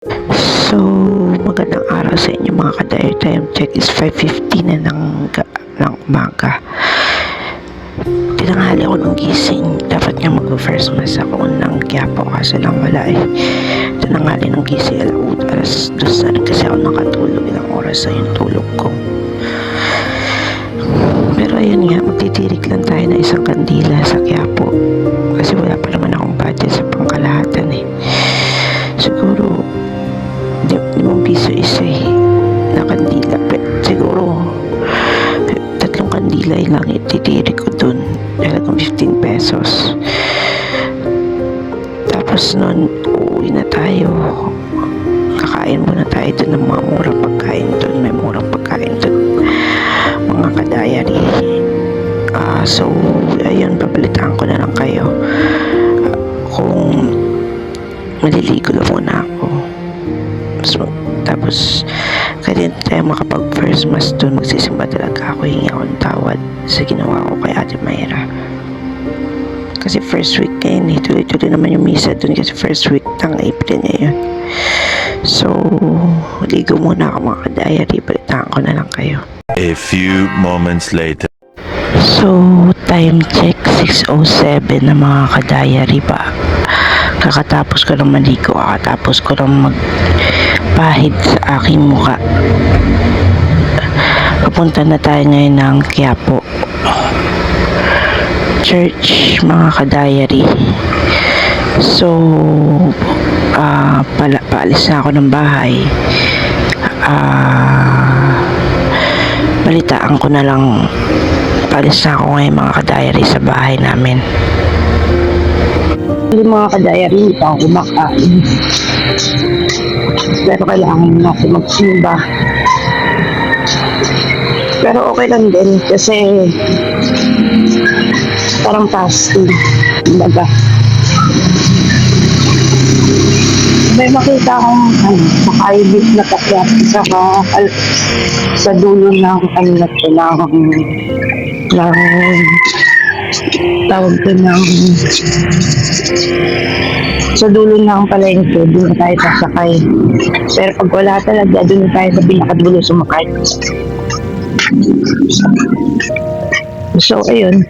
So, magandang araw sa inyo mga ka-diary. Time check is 5:50 na ng umaga. Tinanghali ako ng gising. Dapat nga mag-first mass ako ng Quiapo kaso lang wala eh. Tinanghali ng gising alas 2 na rin kasi ako nakatulog. Ilang oras na yung tulog ko. Pero ayun nga, magtitirik lang tayo ng isang kandila sa Quiapo. Kasi wala pa naman akong budget sa pangkalahatan eh. Siguro 5 piso isa eh na kandila. Siguro 3 kandila lang ititirik ko dun. Halagang 15 pesos. Tapos nun, uuwi na tayo. Kakain muna tayo dun ng mga murang pagkain dun. May murang pagkain dun. Mga ka-diary. So, ayun, babalitaan ko na lang kayo. Kung maliligo lang muna ako. Tapos kaya din tayo makapag first mass doon, magsisimba talaga ako, hingi ako ng tawad sa ginawa ko kay Ate Mayra kasi first week ngayon eh, tuloy-tuloy naman yung misa doon kasi first week ng April ngayon. So ligo muna ako mga ka-diary, balitaan ko na lang kayo. A few moments later. So time check 6:07 na mga ka-diary pa. Kakatapos ko lang maligo, kakatapos ko lang magpahid sa aking muka. Papunta na tayo ngayon ng Quiapo Church mga ka-diary. So paalis na ako ng bahay. Balitaan ko na lang, paalis na ako ngayon mga ka-diary sa bahay namin. Hindi mga ka-diary, hindi pa ako kumakain. Pero kailangan natin magsimba. Pero okay lang din kasi parang fasting. Kumbaga. May makita akong makaibig na kakyat sa dulo ng tawag ko ng sa dulo ng palengke, doon tayo sasakay. Pero pag wala talaga, doon tayo sa pinakadulo sumakay. So, ayun.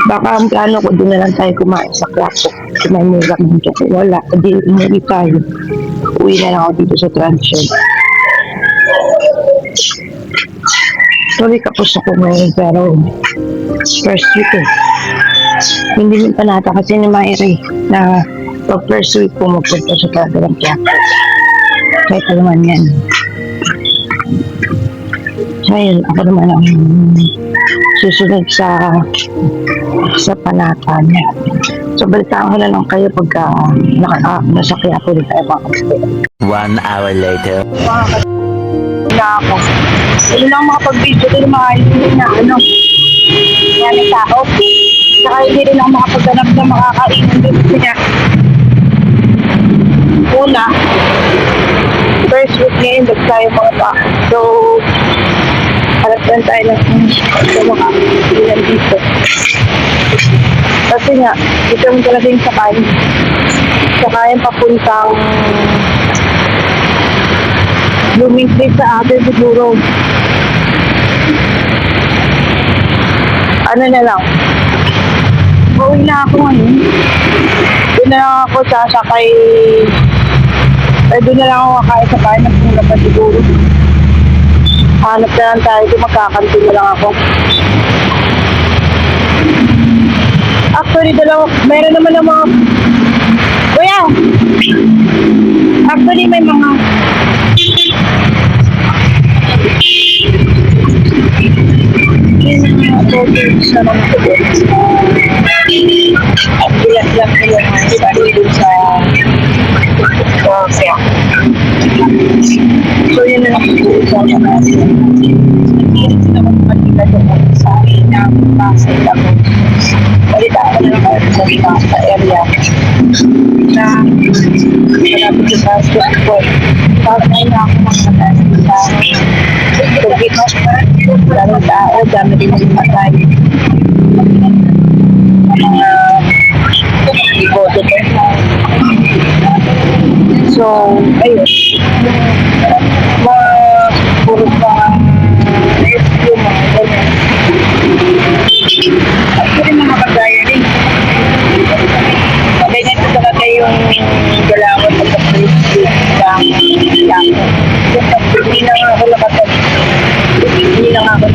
Baka ang plano ko, doon na lang tayo kumain sa Quiapo. Kasi may mura ng chocolate. Wala. Hindi umuwi tayo. Uwi na lang ako dito sa transfer. Sorry, kapos ako ngayon, pero first week eh. Hindi mo panata kasi ni Mayra na pag first week po magpunta sa talagang Quiapo. Kahit naman yan. Ngayon, ako naman ang susunod sa panata niya. So, balitaan ko na lang kayo pagka nasa Quiapo rin tayo mga kapatid. 1 hour later. Na ako. Hindi lang makapag-video din mga hindi na maraming tao. Saka hindi rin ako makapagganap na makakainin din niya. Una, first week ngayon, tayo mga pa. So, harap lang tayo ng mga ilan dito. Kasi nga, dito mo talaga yung sakay. Sakayan papuntang blooming tree sa atin siguro. Ano na lang. Uwi na ako ngayon. Doon na lang ako sasakay. Doon na lang ako kakain sa kain. Nagpunta pa siguro. Hanap na lang tayo. Doon magkakanto na lang ako. Actually, meron naman ng mga... Kuya! Actually, may mga... sa mga tuloy. At bilang-bilang ko yung mga dun sa kaya. So, yun na lang po sa mga hindi sila magpagkita doon sa inang base lang. Balitaan ko na lang kayo sa area na malapit sa football. Tapos na ako mga sa tubig. Daming tao, dami din ang matay. Mga iboto ko. So, ayun, mga puro mga rescue, mga ganyan. Actually, mga kagaya rin. Ganyan ko talaga yung galawan sa pag-rescue ng yako. Hindi na nga ako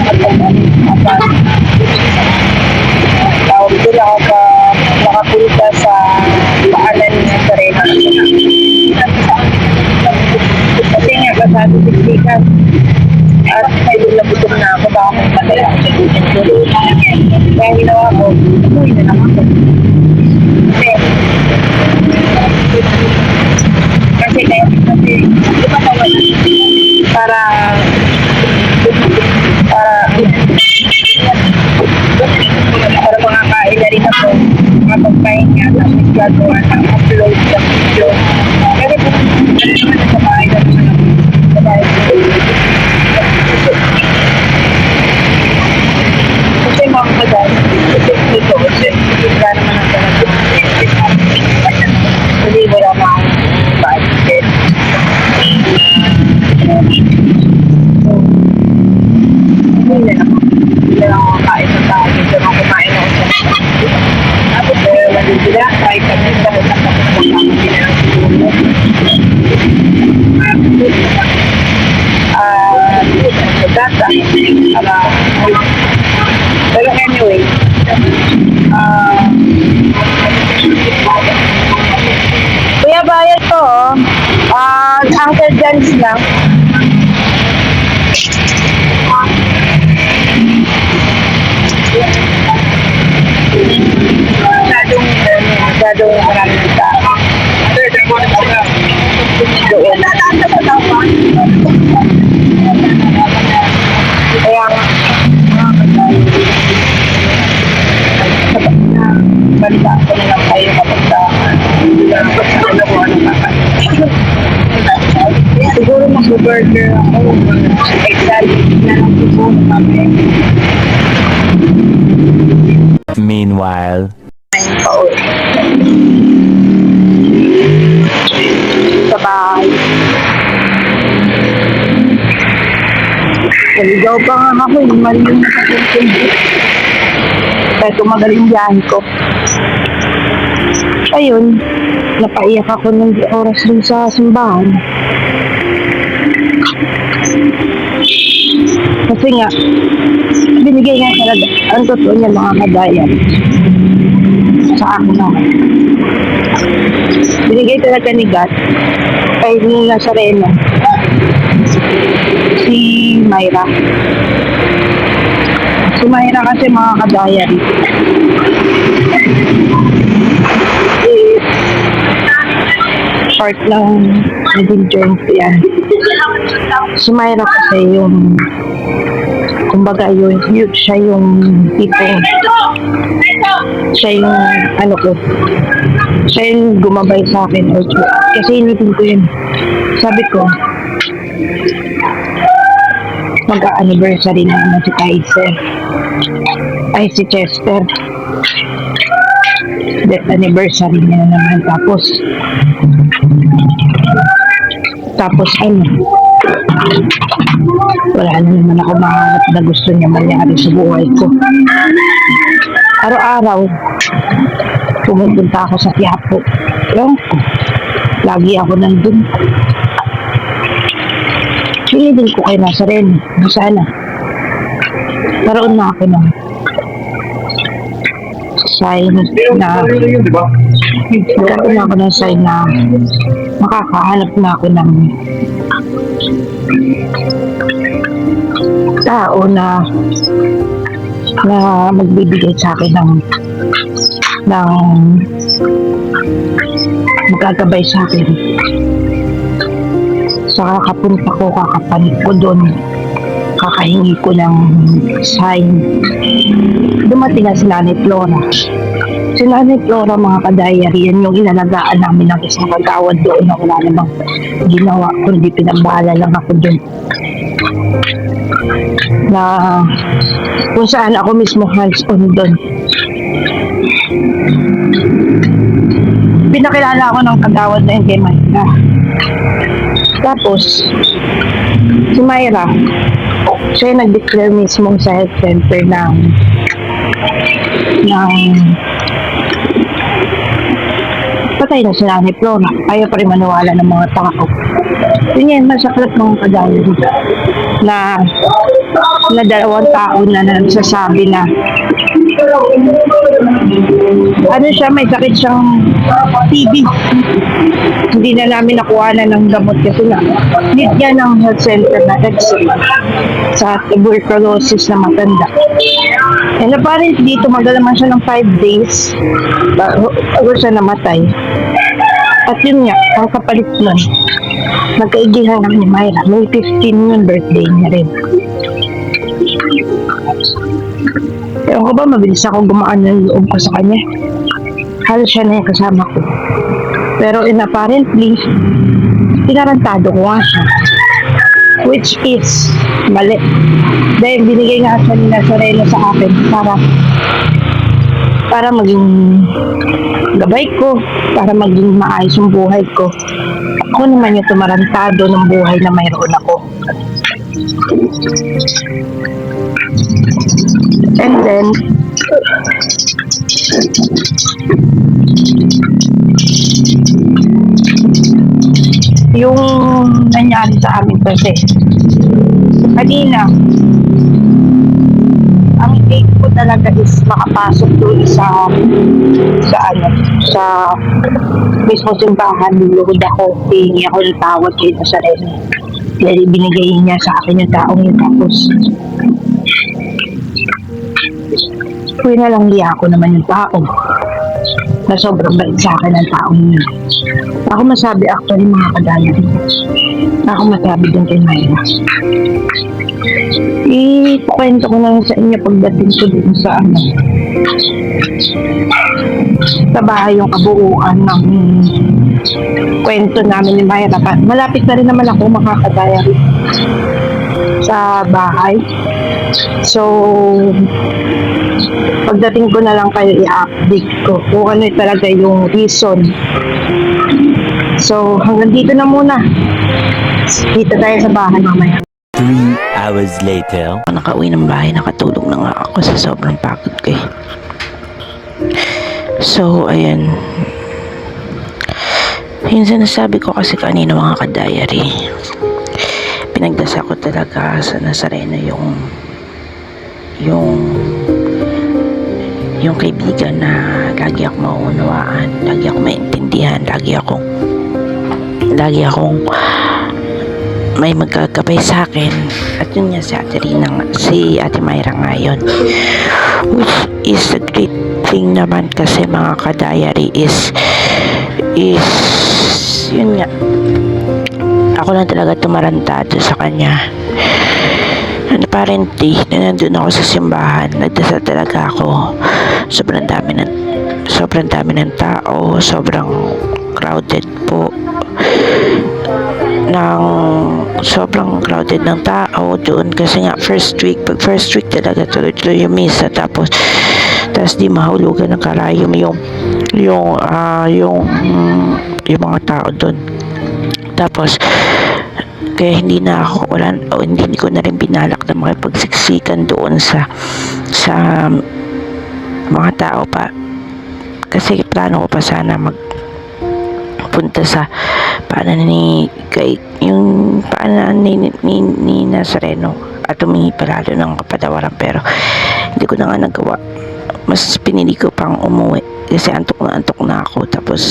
tawag doon ako nakapunta sa paanan ng Serena. Kasi nga, kasado siksikan. At may lulabutom na ako, baka may padala ako sa gutom ko. Kaya ginawa ko, umuwi na lang ako. Kasi, di ba nawala? Para makakain na rin ako makapagpahinga tapos gagawa ng upload sa video. Kasi kung sa bahay na sa bahay kasi mga kadal dito kasi wala naman ang talaga kasi wala mga budget. Hindi na lang kain sa tayo. Hindi na kumain ako sa tapos wala sila kahit kami dahil sa kapagpapang sila ng siguro. Data pero anyway kuya bayad ko Uncle John's lang. Masyadong maraming tao. Doon. Kaya nga, balita ko na lang kayo kapag ano ko ano kakain. Siguro mag-burger ako. Excited na lang siguro kami. Meanwhile, sa bahay. Naligaw pa nga ako, mali yung nakapuntin. Kaya tumagaling biyahe ko. Ayun, napaiyak ako ng oras rin sa simbahan. Kasi nga, binigay nga talaga, ang totoo niya mga kadayan. Sa akin naman. Binigay talaga ni God kay Nazareno si Myra. Si Myra kasi mga kadayan part ng naging joint yan. Si Myra kasi yung kumbaga siya yung tipong siya yung ano ko siya yung gumabay sa akin kasi initin ko yun. Sabi ko mag-anniversary na naman si Kaiser ay si Chester, death anniversary niya naman. Tapos ano, wala na naman ako mahanap na gusto niya mangyari sa buhay ko. Araw-araw pumupunta ako sa Quiapo. Lagi ako nandun. Pinilin ko kay Nazareno na sana naroon na ako ng sign na magkaroon na ako ng sign na makakahanap na ako ng tao na magbibigay sa akin ng magagabay sa akin. Sa kakapunta ko, kakapanik ko doon, kakahingi ko ng sign. Dumating na si Nanay Flora. Si Nanay Flora, mga kadayari, yan yung inalagaan namin ng isang kagawad doon na wala namang ginawa, kundi pinabala lang ako doon. Na kung saan ako mismo hands-on doon. pinakilala ako ng kagawad na yun kay Myra. Tapos, si Myra, siya yung nag-declare mismo sa health center ng patay na si Nanay Flora. Ayaw pa rin maniwala ng mga tao. Yun yan, masaklat ng kagawad na dalawang tao na nagsasabi na ano siya, may sakit siyang TB. Hindi na namin nakuha ng gamot kasi na need yan ng health center na sa tuberculosis na matanda. And apparently, tumagal naman siya ng 5 days bago siya namatay. At yun nga, ang kapalit nun, nagkaigihan kami ni Myra. May 15 yung birthday niya rin. Ewan ko ba, mabilis ako gumaan ng loob ko sa kanya. Halos siya na yung kasama ko. Pero apparently, tinarantado ko nga siya. Which is mali. Dahil binigay nga siya ni Nazareno sa akin para maging gabay ko, para maging maayos yung buhay ko. Ako naman yung tumarantado ng buhay na mayroon ako. And then, yung nangyari sa amin kasi, kanina, ang aim ko talaga is makapasok doon sa mismo simbahan. Luluhod ako, hihingi ako ng tawad kay Nazareno. Dahil binigay niya sa akin yung taong yun. Tapos, pinalangliya ako naman yung tao na sobrang bait sa akin ng taong yun. Ako masabi actually mga kadaya. Ako masabi din kay Myra. Ikwento ko lang sa inyo pagdating ko dun sa sa bahay yung kabuuan ng kwento namin ni Myra. Malapit na rin naman ako makakadaya sa bahay. So, pagdating ko na lang kayo i-update ko kung ano talaga yung reason. So, hanggang dito na muna. Dito tayo sa bahay mamaya. 3 hours later. Nakauwi ng bahay, nakatulog na nga ako sa sobrang pagod ko eh. So, ayan. Yung sinasabi ko kasi kanina mga ka-diary, pinagdasa ko talaga sa Nazareno yung kaibigan na lagi ako mauunawaan, lagi ako maintindihan, lagi akong may magkagabay sa akin. At yun nga si Ate Myra ngayon, which is a great thing naman kasi mga ka-diary is yun nga, ako lang talaga tumarantado sa kanya. And apparently, na nandun ako sa simbahan, nagdasal talaga ako. Sobrang dami ng tao, sobrang crowded po. Sobrang crowded ng tao doon kasi nga first week talaga tuloy yung misa, tapos di mahulugan ng karayom yung mga tao doon. Tapos kaya hindi ko na rin binalak na makipagsiksikan doon sa mga tao pa, kasi plano ko pa sana magpunta sa paanan ni Nazareno at humingi palalo ng kapatawaran, pero hindi ko na nga nagawa. Mas pinili ko pang umuwi kasi antok na ako. Tapos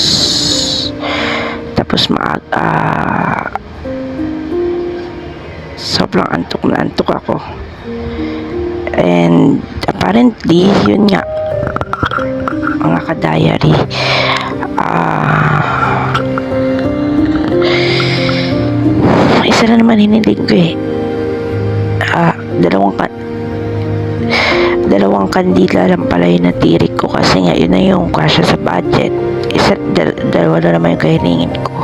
sobrang antok ako. And apparently yun nga mga ka-diary, isa na naman hinilig ko eh. Dalawang kandila lang pala yung natirik ko kasi nga yun na yung kasya sa budget. Dalawa na naman yung kahilingin ko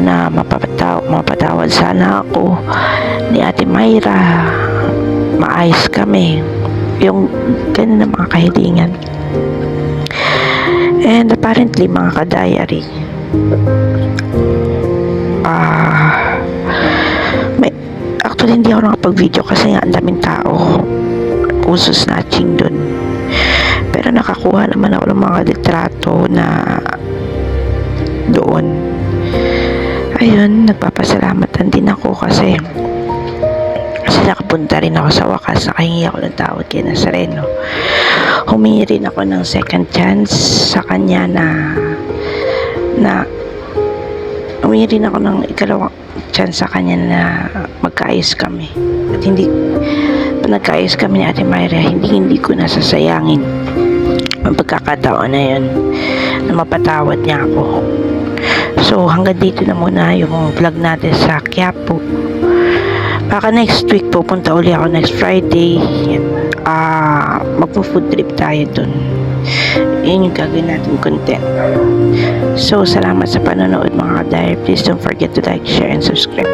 na mapatawad sana ako ni Ate Myra, maayos kami, yung ganun na mga kahilingan. And apparently mga ka-diary, actually hindi ako nakapag-video kasi nga ang daming tao puso snatching dun, pero nakakuha naman ako ng mga litrato na doon. Ayun, nagpapasalamat din ako kasi nakapunta rin ako sa wakas. Nakahingi ako ng tawad kay Nazareno. Humingi rin ako ng second chance sa kanya na humingi rin ako ng ikalawang chance sa kanya na magkaayos kami. At hindi nagkaayos kami ni Ate Myra, hindi ko nasasayangin ang pagkakataon na yun na mapatawad niya ako. So hanggang dito na muna yung vlog natin sa Quiapo. Baka next week pupunta uli ako next Friday. Magpo-food trip tayo dun. Yun yung gagawin natin content. So salamat sa panonood mga ka-diary. Please don't forget to like, share, and subscribe.